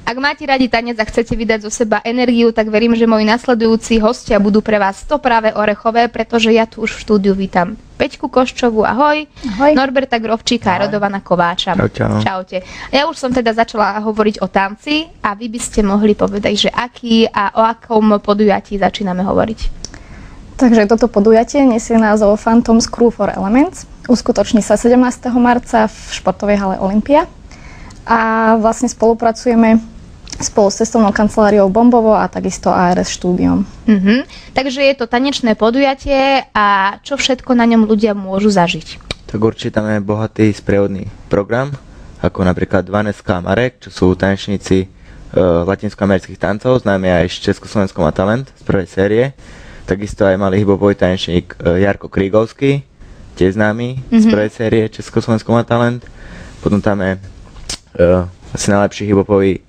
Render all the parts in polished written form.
Ak máte radi tanec a chcete vydať zo seba energiu, tak verím, že moji nasledujúci hostia budú pre vás to práve orechové, pretože ja tu už v štúdiu vítam Peťku Koščovú, ahoj. Ahoj. Norberta Grovčíka a Radovana Kováča. Čau. Čaute. Ja už som teda začala hovoriť o tanci a vy by ste mohli povedať, že aký a o akom podujatí začíname hovoriť. Takže toto podujatie nesie názov Phantom Crew for Elements. Uskutoční sa 17. marca v športovej hale Olympia. A vlastne spolupracujeme spolu s cestovnou kanceláriou Bombovo a takisto ARS štúdiom. Takže je to tanečné podujatie a čo všetko na ňom ľudia môžu zažiť? Tak určite tam je bohatý sprievodný program, ako napríklad Vaneska a Marek, čo sú tanečníci latinskoamerických tancov, známe aj z Československom a talent z prvej série. Takisto aj malý hip-hopový tanečník Jarko Krígovský, tiež známy z prvej série Československom a talent. Potom tam je asi najlepší hip-hopový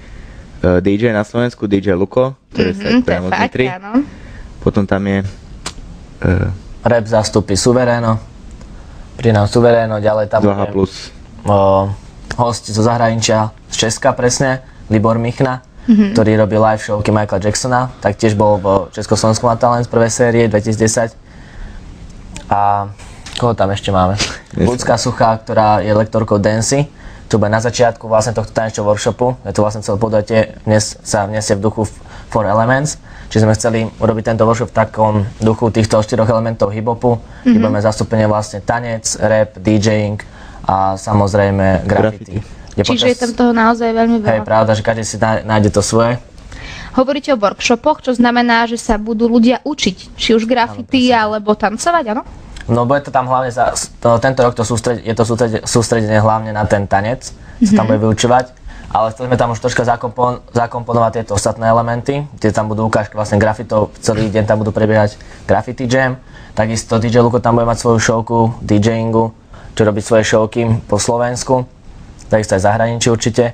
DJ na Slovensku, DJ Luko, ktorý sa priamo z Nitry. Potom tam je rap zástupy Suvereno, pri nám Suvereno, ďalej tam 2H+. Host zo zahraničia, z Česka presne, Libor Michna, ktorý robí live showky Michaela Jacksona, tak tiež bol v Československom a talent z prvej série 2010. A koho tam ešte máme? Ľudská Suchá, ktorá je lektorkou dancey. To bude na začiatku vlastne tohto tanečného workshopu. Je to vlastne celé podujatie, dnes sa vniesie v duchu Four Elements. Čiže sme chceli urobiť tento workshop v takom duchu týchto 4 elementov hip-hopu, kde budeme zastúpenie vlastne tanec, rap, DJing a samozrejme graffiti. Čiže je tam toho naozaj veľmi veľa. Hej, pravda, že každý si nájde to svoje. Hovoríte o workshopoch, čo znamená, že sa budú ľudia učiť, či už graffiti alebo tancovať, áno? No bude to tam hlavne tento rok je to sústredenie hlavne na ten tanec, sa tam bude vyučovať, ale chceme tam už troška zakomponovať tieto ostatné elementy, kde tam budú ukážky vlastne grafitov, celý deň tam budú prebiehať graffiti jam, takisto DJ Luko tam bude mať svoju showku DJingu, čo robí svoje showky po Slovensku, takisto aj zahraničí určite,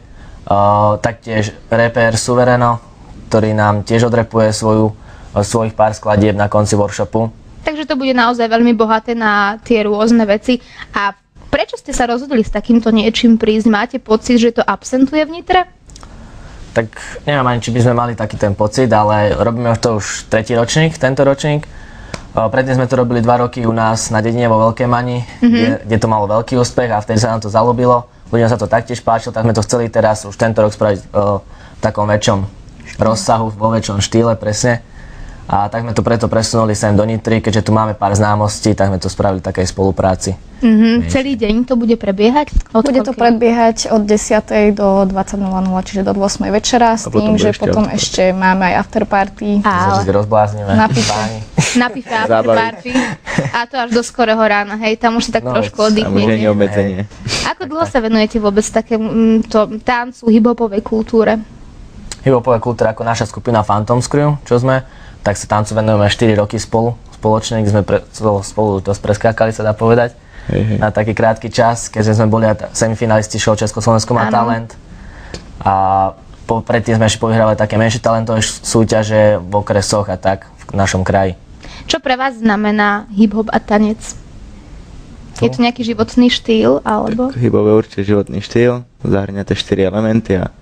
taktiež rapper Suvereno, ktorý nám tiež odrepuje svojich pár skladieb na konci workshopu. Takže to bude naozaj veľmi bohaté na tie rôzne veci. A prečo ste sa rozhodli s takýmto niečím prísť? Máte pocit, že to absentuje v Nitre? Tak neviem ani, či by sme mali taký ten pocit, ale robíme to už tretí ročník, tento ročník. Predtým sme to robili 2 roky u nás na dedine vo Veľkej Mani, kde to malo veľký úspech a vtedy sa nám to zaľúbilo. Ľuďom sa to taktiež páčilo, tak sme to chceli teraz už tento rok spraviť v takom väčšom rozsahu, vo väčšom štýle presne. A tak sme to preto presunuli sem do Nitry, keďže tu máme pár známostí, tak sme to spravili v takej spolupráci. Celý deň to bude prebiehať? Bude to prebiehať od 10. do 20.00, čiže do 8. večera, s tým, že potom ešte máme aj afterparty. Že si rozbláznime. Na pife. Na pife afterparty. A to až do skorého rána, hej, tam už si tak trošku oddychnete. Obmedzenie. Ako dlho sa venujete vôbec takému tancu, hip-hopovej kultúre? Hip-hopová kultúra ako naša skupina Phantom Crew, čo sme, tak sa tancu venujeme 4 roky spoločne, kde sme spolu dosť preskákali, sa dá povedať, na taký krátky čas, keďže sme boli semifinalisti show Československom a talent. A predtým sme ešte povyhrávali také menšie talentové súťaže v okresoch a tak v našom kraji. Čo pre vás znamená hip-hop a tanec? Je to nejaký životný štýl, alebo? Hip-hop je určite životný štýl, zahrňa tie 4 elementy a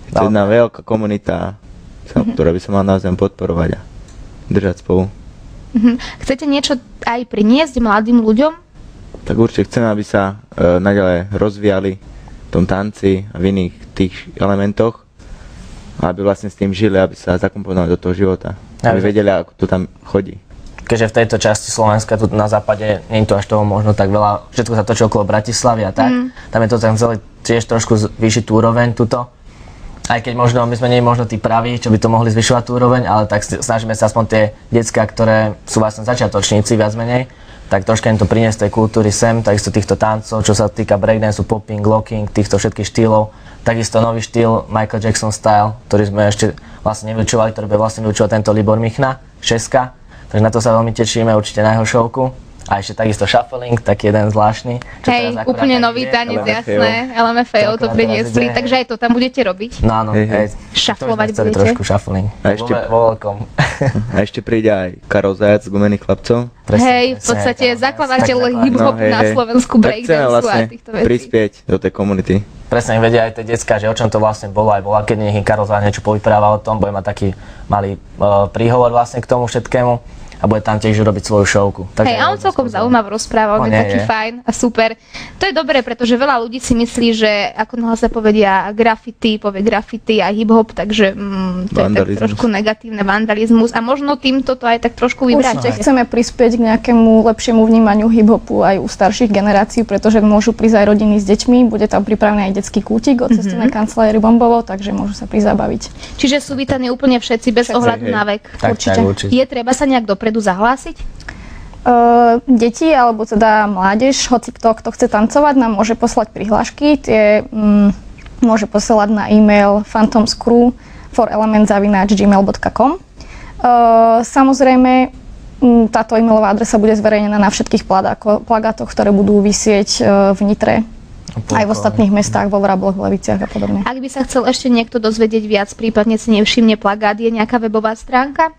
je to jedna veľká komunita, ktorá by sa mala navzájom podporovať a držať spolu. Chcete niečo aj priniesť mladým ľuďom? Tak určite chceme, aby sa naďalej rozvíjali v tom tanci a v iných tých elementoch, aby vlastne s tým žili, aby sa zakomponovali do toho života, aby vedeli, ako to tam chodí. Keďže v tejto časti Slovenska, tu na západe, nie je to až toho možno tak veľa, všetko sa točí okolo Bratislavy a tak, tam je to chceli tiež trošku zvýšiť tú úroveň tuto. Aj keď možno, my sme nie možno tí praví, čo by to mohli zvyšovať tú úroveň, ale tak snažíme sa aspoň tie decká, ktoré sú vlastne začiatočníci viac menej, tak troška im to priniesť tej kultúry sem, takisto týchto tancov, čo sa týka breakdance, popping, locking, týchto všetkých štýlov. Takisto nový štýl Michael Jackson style, ktorý sme ešte vlastne nevyučovali, ktorý by vlastne vyučoval tento Libor Michna, Česka. Takže na to sa veľmi tešíme, určite na jeho showku. A ešte takisto shuffling, taký jeden zvláštny. Čo Hej, teraz akurát úplne tak nový ide. tanec, LMFAO. jasné. LMFAO to Akurát priniesli, teraz ide. takže aj to tam budete robiť. No áno, Hej, hej. Šaflovať chceli budete? trošku shuffling. A ešte- Vo veľkom. A ešte príde aj Karol Zajac z Gumených chlapcov. Hej, v podstate zakladateľ hip-hop na Slovensku, Tak chceme breakdanceu vlastne a týchto vecí. prispieť do tej komunity. Presne vedia aj tie decká, že o čom to vlastne bolo, aj bola, keď nech Karol Zajac niečo povypráva o tom, bude mať taký malý príhovor vlastne k tomu všetkému a bude tam tiež robiť svoju šovku. Hej, a on celkom zaujímavo rozpráva, on je taký fajn a super. To je dobré, pretože veľa ľudí si myslí, že ako náhle sa povedia graffiti, povie graffiti a hip-hop, takže to je tak Vandalizmus. trošku negatívne, vandalizmus a možno týmto to aj tak trošku Určite vybrať. chceme prispieť k nejakému lepšiemu vnímaniu hip-hopu aj u starších generácií, pretože môžu prísť aj rodiny s deťmi, bude tam pripravený aj detský kútik od cestovnej kancelárie Bombovo, takže môžu sa prizabaviť. Čiže sú vítaní úplne všetci bez ohľadu hej. na vek. Tak, určite. určite. Je treba sa nejak dopredu zahlásiť? Deti alebo teda mládež, hoci kto chce tancovať, nám môže poslať prihlášky. Tie môže posielať na e-mail phantomscrew4element@gmail.com. Samozrejme, táto e-mailová adresa bude zverejnená na všetkých plagátoch, ktoré budú visieť v Nitre, aj v ostatných mestách, vo Vrabloch, v Leviciach a podobne. Ak by sa chcel ešte niekto dozvedieť viac, prípadne si nevšimne plagát, je nejaká webová stránka?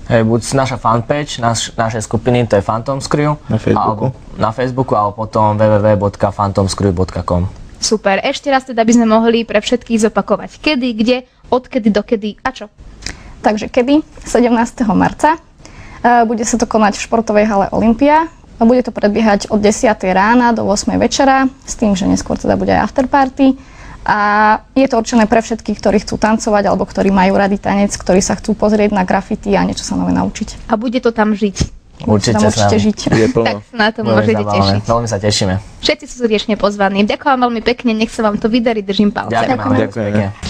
Hej, buď naša fanpage, našej skupiny, to je Phantom Screw. Na Facebooku. Na Facebooku, alebo potom www.phantomscrew.com. Super. Ešte raz teda by sme mohli pre všetkých zopakovať. Kedy, kde, odkedy, dokedy a čo? Takže kedy? 17. marca. Bude sa to konať v športovej hale Olympia. Bude to prebiehať od 10. rána do 8. večera, s tým, že neskôr teda bude aj afterparty. A je to určené pre všetkých, ktorí chcú tancovať alebo ktorí majú rady tanec, ktorí sa chcú pozrieť na graffiti a niečo sa nové naučiť. A bude to tam žiť. Určite Tam určite žiť. Je plno. Tak sa na to Bude môžete zabávané. tešiť. Veľmi sa tešíme. Všetci sú srdečne pozvaní. Ďakujem vám veľmi pekne, nech sa vám to vydarí, držím palce. Ďakujem. Ďakujeme. Pekne.